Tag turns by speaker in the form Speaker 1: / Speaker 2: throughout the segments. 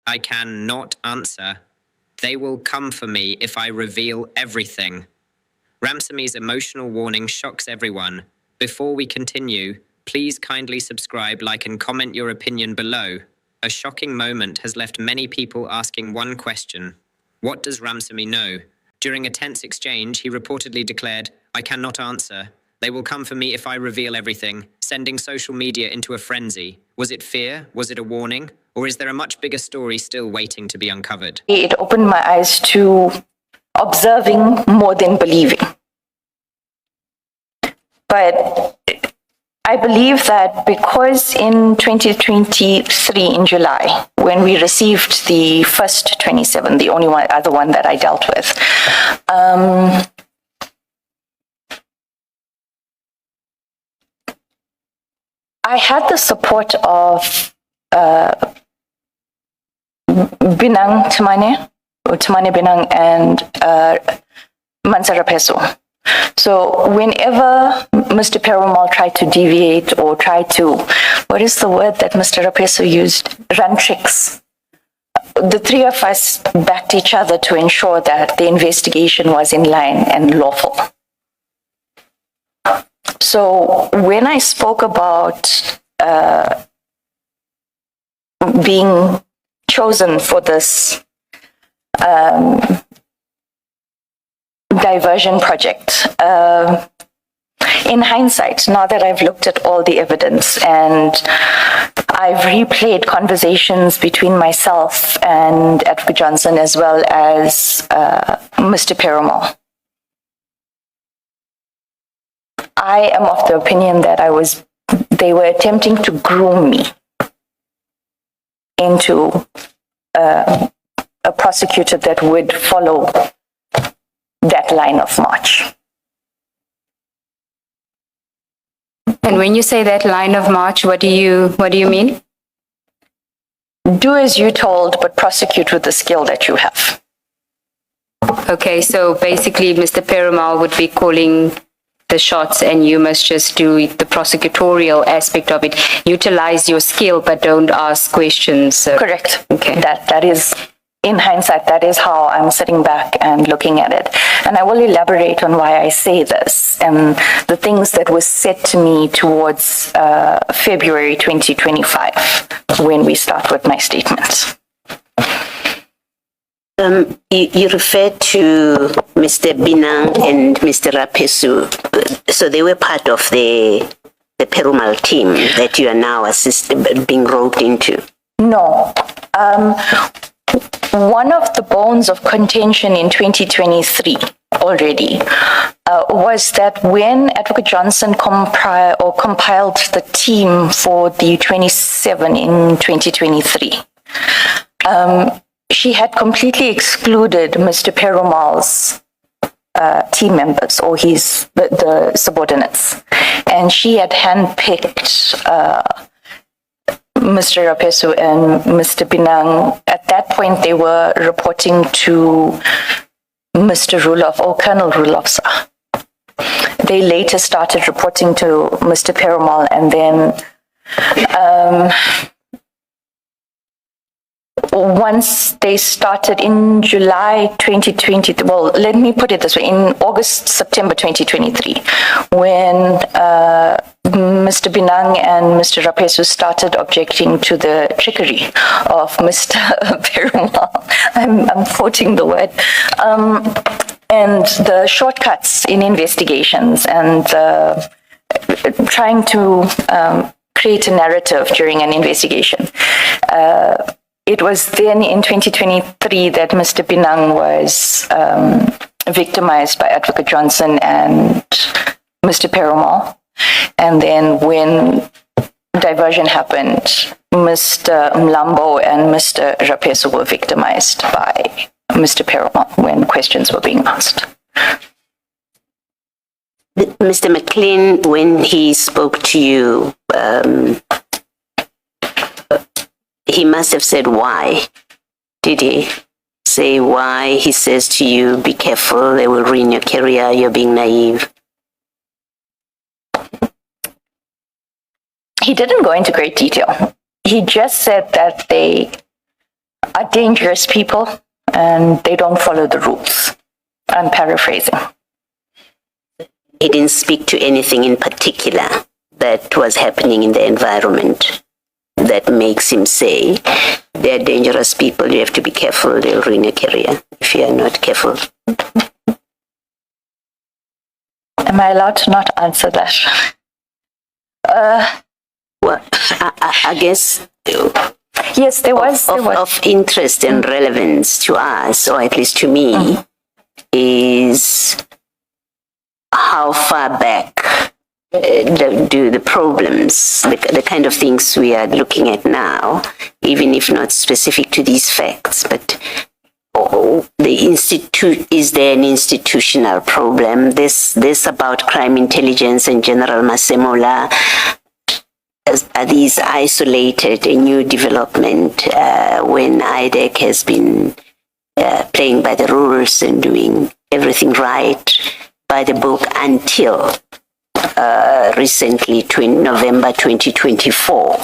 Speaker 1: I cannot answer. They will come for me if I reveal everything. Ramsamy's emotional warning shocks everyone. Before we continue, please kindly subscribe, like, and comment your opinion below. A shocking moment has left many people asking one question. What does Ramsamy know? During a tense exchange, he reportedly declared, I cannot answer. They will come for me if I reveal everything, sending social media into a frenzy. Was it fear? Was it a warning? Or is there a much bigger story still waiting to be uncovered?
Speaker 2: It opened my eyes to observing more than believing. But I believe that because in 2023, in July, when we received the first 27, the only other one that I dealt with, I had the support of Binang Tumane Binang and Mansara Peso. So whenever Mr. Perumal tried to deviate or tried to, what is the word that Mr. Rapeso used? Run tricks. The three of us backed each other to ensure that the investigation was in line and lawful. So when I spoke about being chosen for this diversion project, in hindsight, now that I've looked at all the evidence and I've replayed conversations between myself and Advocate Johnson as well as Mr. Perumal, I am of the opinion that they were attempting to groom me into a prosecutor that would follow that line of march.
Speaker 3: And when you say that line of march, what do you mean?
Speaker 2: Do as you're told, but prosecute with the skill that you have.
Speaker 3: Okay, so basically Mr. Perumal would be calling the shots and you must just do the prosecutorial aspect of it. Utilize your skill, but don't ask questions.
Speaker 2: Correct.
Speaker 3: Okay.
Speaker 2: That is, in hindsight, that is how I'm sitting back and looking at it. And I will elaborate on why I say this and the things that were said to me towards February 2025 when we start with my statements.
Speaker 4: You referred to Mr. Binang and Mr. Rapesu. So they were part of the Perumal team that you are now being roped into?
Speaker 2: No. One of the bones of contention in 2023 already was that when Advocate Johnson compiled the team for the 27 in 2023, she had completely excluded Mr. Perumal's team members or the subordinates, and she had handpicked Mr. Rapesu and Mr. Binang. At that point, they were reporting to Mr. Rulof or Colonel Rulof. They later started reporting to Mr. Perumal, and then once they started in July 2020, well, let me put it this way, in September 2023, when Mr. Binang and Mr. Rapesu started objecting to the trickery of Mr. Perumal. I'm quoting the word. And the shortcuts in investigations and trying to create a narrative during an investigation. It was then in 2023 that Mr. Binang was victimized by Advocate Johnson and Mr. Perumal. And then when diversion happened, Mr. Mlambo and Mr. Rapesu were victimized by Mr. Perumal when questions were being asked.
Speaker 4: Mr. McLean, when he spoke to you, he must have said why. Did he say why? He says to you, be careful, they will ruin your career, you're being naive.
Speaker 2: He didn't go into great detail. He just said that they are dangerous people and they don't follow the rules. I'm paraphrasing.
Speaker 4: He didn't speak to anything in particular that was happening in the environment that makes him say, they're dangerous people, you have to be careful, they'll ruin your career if you are not careful.
Speaker 2: Am I allowed to not answer that?
Speaker 4: Well, I guess
Speaker 2: Yes, there was.
Speaker 4: of interest and relevance to us, or at least to me, is how far back do the problems, the kind of things we are looking at now, even if not specific to these facts, but is there an institutional problem? This about crime intelligence and General Masemola, are these isolated, a new development when IDEC has been playing by the rules and doing everything right by the book until recently, November 2024,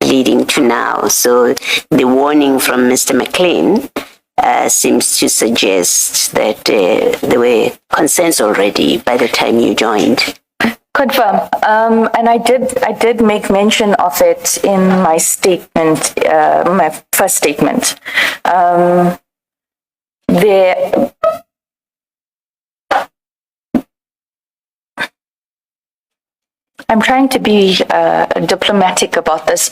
Speaker 4: leading to now. So the warning from Mr. McLean seems to suggest that there were concerns already by the time you joined.
Speaker 2: Confirm. And I did make mention of it in my statement, my first statement. I'm trying to be diplomatic about this.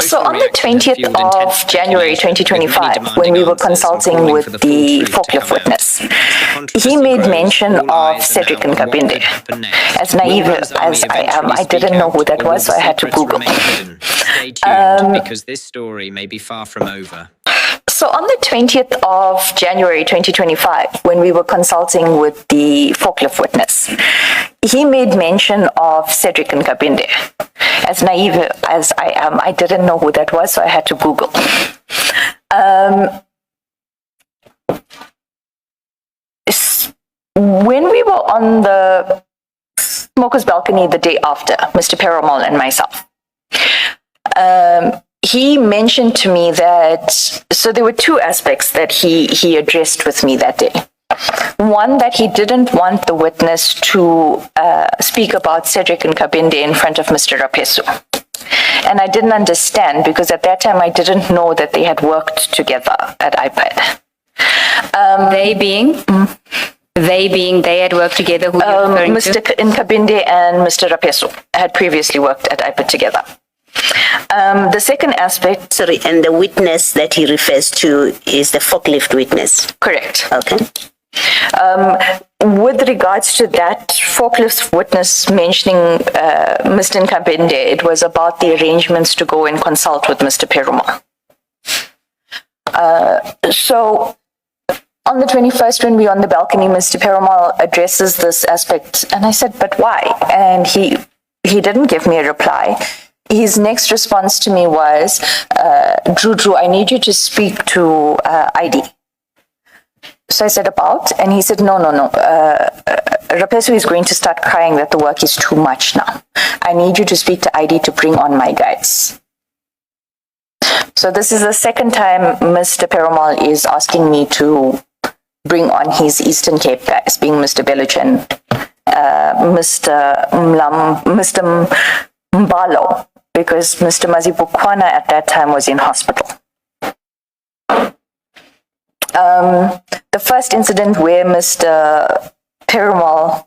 Speaker 2: So on the 20th of January 2025, when we were consulting with the forklift witness, he made mention of Cedric Nkabinde. As naive as I am, I didn't know who that was, so I had to Google.
Speaker 1: Stay tuned because this story may be far from over.
Speaker 2: So on the 20th of January 2025, when we were consulting with the forklift witness, he made mention of Cedric Nkabinde. As naive as I am, I didn't know who that was, so I had to Google. When we were on the smoker's balcony the day after, Mr. Perumal and myself, he mentioned to me that, so there were two aspects that he addressed with me that day. One, that he didn't want the witness to speak about Cedric Nkabinde in front of Mr. Rapesu. And I didn't understand because at that time I didn't know that they had worked together at iPad.
Speaker 3: They had worked together. Who
Speaker 2: Mr. Nkabinde and Mr. Rapesu had previously worked at iPad together. The second aspect...
Speaker 4: Sorry, and the witness that he refers to is the forklift witness?
Speaker 2: Correct.
Speaker 4: Okay.
Speaker 2: With regards to that forklift witness mentioning Mr. Nkabinde, it was about the arrangements to go and consult with Mr. Perumal. So on the 21st, when we were on the balcony, Mr. Perumal addresses this aspect, and I said, but why? And he didn't give me a reply. His next response to me was, Drew, I need you to speak to ID. So I said, about? And he said, no. Rapesu is going to start crying that the work is too much now. I need you to speak to ID to bring on my guys. So this is the second time Mr. Perumal is asking me to bring on his Eastern Cape guys, being Mr. Belichan, Mr. Mbalo, because Mr. Mazibukwana at that time was in hospital. The first incident where Mr. Perumal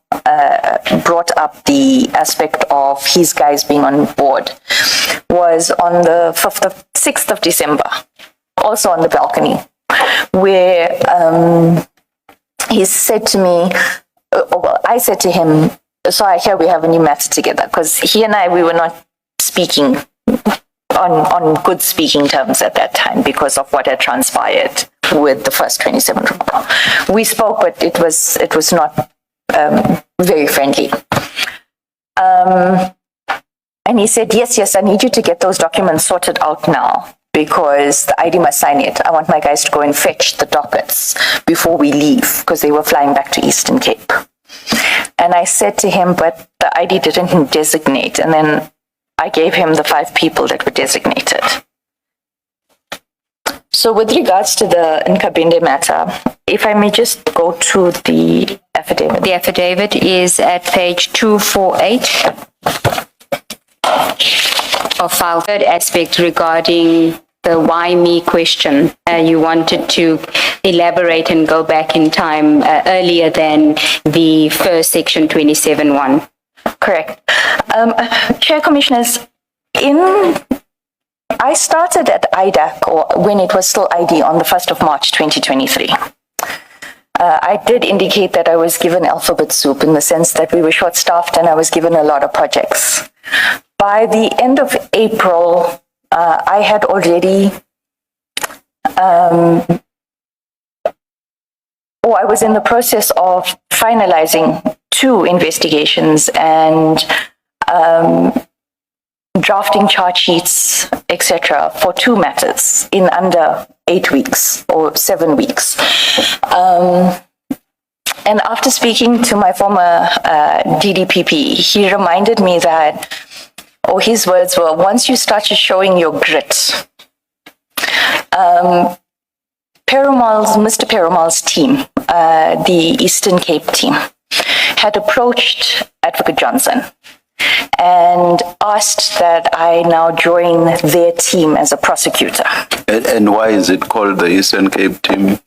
Speaker 2: brought up the aspect of his guys being on board was on the 6th of December, also on the balcony, where he said to me, I said to him, so I hear we have a new matter together, because he and I, we were not speaking on good speaking terms at that time because of what had transpired with the first 27 report. We spoke, but it was not very friendly. And he said, yes, I need you to get those documents sorted out now because the ID must sign it. I want my guys to go and fetch the dockets before we leave because they were flying back to Eastern Cape. And I said to him, but the ID didn't designate. And then I gave him the 5 people that were designated. So with regards to the Nkabinde matter, if I may just go to the affidavit.
Speaker 3: The affidavit is at page 248 of file. Third aspect regarding the why me question. You wanted to elaborate and go back in time earlier than the first section 27.1.
Speaker 2: Correct. Chair Commissioners, I started at IDAC, or when it was still ID, on the 1st of March 2023. I did indicate that I was given alphabet soup in the sense that we were short-staffed and I was given a lot of projects. By the end of April, I had already, I was in the process of finalizing 2 investigations and drafting chart sheets, etc., for 2 matters in under 8 weeks or 7 weeks. And after speaking to my former DDPP, he reminded me that, or his words were, once you started showing your grit, Mr. Perumal's team, the Eastern Cape team, had approached Advocate Johnson and asked that I now join their team as a prosecutor.
Speaker 5: And why is it called the Eastern Cape team?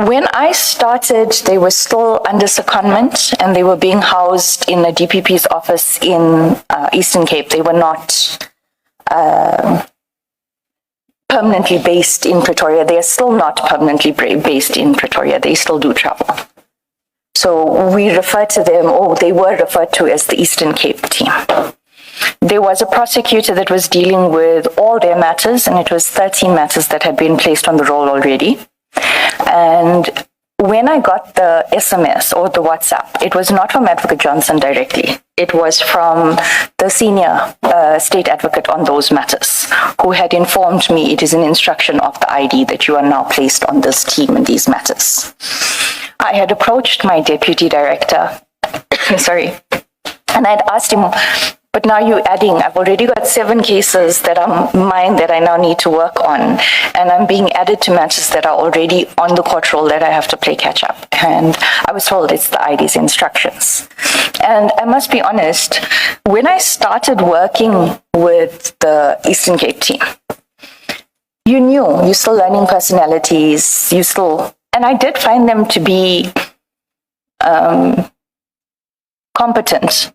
Speaker 2: When I started, they were still under secondment and they were being housed in the DPP's office in Eastern Cape. They were not permanently based in Pretoria. They are still not permanently based in Pretoria. They still do travel. So we refer to them, or they were referred to as the Eastern Cape team. There was a prosecutor that was dealing with all their matters, and it was 13 matters that had been placed on the roll already. And when I got the SMS or the WhatsApp, it was not from Advocate Johnson directly. It was from the senior state advocate on those matters, who had informed me it is an instruction of the ID that you are now placed on this team in these matters. I had approached my deputy director, sorry, and I'd asked him, but now you're adding, I've already got 7 cases that are mine that I now need to work on, and I'm being added to matters that are already on the court roll that I have to play catch up. And I was told it's the ID's instructions. And I must be honest, when I started working with the Eastern Cape team, you knew, you're still learning personalities, and I did find them to be competent.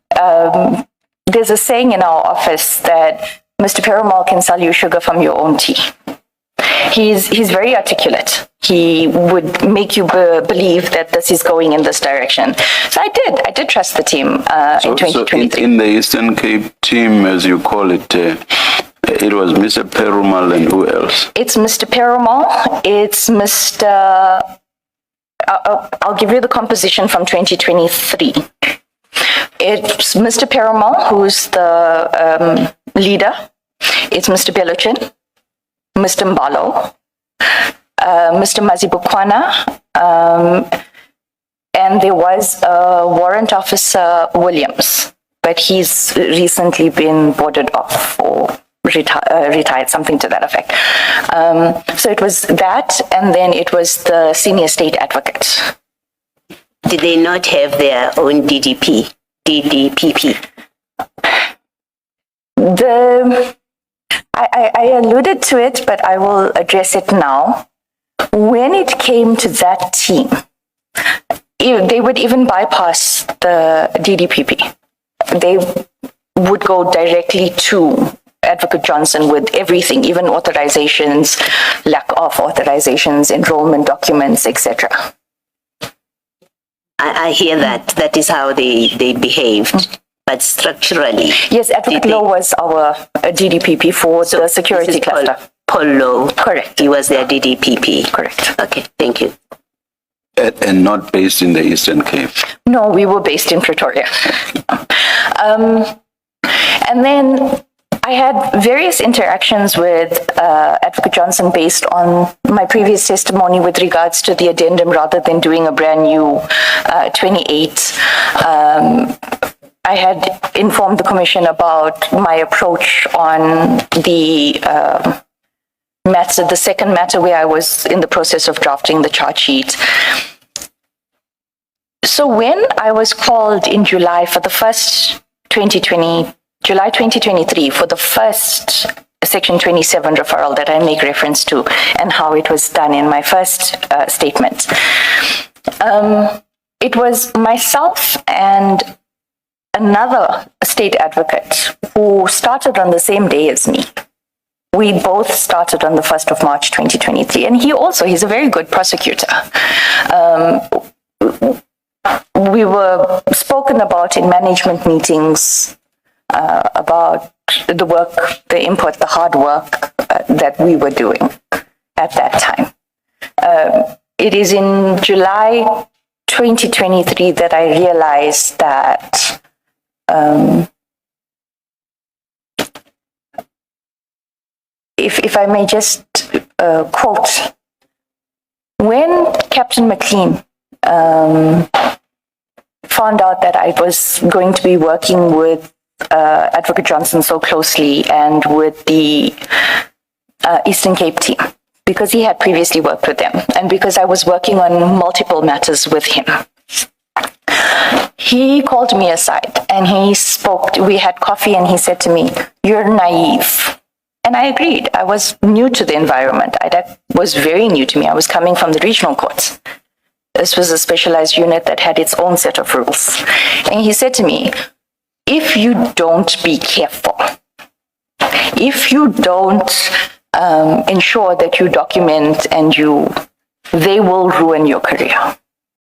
Speaker 2: There's a saying in our office that Mr. Perumal can sell you sugar from your own tea. He's very articulate. He would make you believe that this is going in this direction. So I did trust the team in 2023.
Speaker 5: So in the Eastern Cape team, as you call it, it was Mr. Perumal and who else?
Speaker 2: It's Mr. Perumal. It's Mr. I'll give you the composition from 2023. It's Mr. Perumal, who's the leader. It's Mr. Beluchin, Mr. Mbalo, Mr. Mazibukwana, and there was a warrant officer, Williams, but he's recently been boarded off or retired, something to that effect. So it was that, and then it was the senior state advocate.
Speaker 4: Did they not have their own DDPP?
Speaker 2: I alluded to it, but I will address it now. When it came to that team, they would even bypass the DDPP. They would go directly to Advocate Johnson with everything, even authorizations, lack of authorizations, enrollment documents, etc.
Speaker 4: I hear that. That is how they behaved. But structurally...
Speaker 2: Yes, Advocate Law was our DDPP for the security cluster.
Speaker 4: Paul Lowe.
Speaker 2: Correct.
Speaker 4: He was their DDPP.
Speaker 2: Correct.
Speaker 4: Okay, thank you.
Speaker 5: And not based in the Eastern Cape?
Speaker 2: No, we were based in Pretoria. And then I had various interactions with Advocate Johnson based on my previous testimony with regards to the addendum rather than doing a brand new 28. I had informed the Commission about my approach on the matter, the second matter where I was in the process of drafting the charge sheet. So when I was called in July for the first July 2023, for the first Section 27 referral that I make reference to and how it was done in my first statement, it was myself and another state advocate who started on the same day as me. We both started on the 1st of March 2023, and he's a very good prosecutor. We were spoken about in management meetings about the work, the input, the hard work that we were doing at that time. It is in July 2023 that I realized that if I may just quote, when Captain McLean found out that I was going to be working with Advocate Johnson so closely and with the Eastern Cape team, because he had previously worked with them and because I was working on multiple matters with him, he called me aside and he spoke. We had coffee and he said to me, "You're naive." And I agreed. I was new to the environment. That was very new to me. I was coming from the regional courts. This was a specialized unit that had its own set of rules. And he said to me, if you don't be careful, if you don't ensure that you document and they will ruin your career.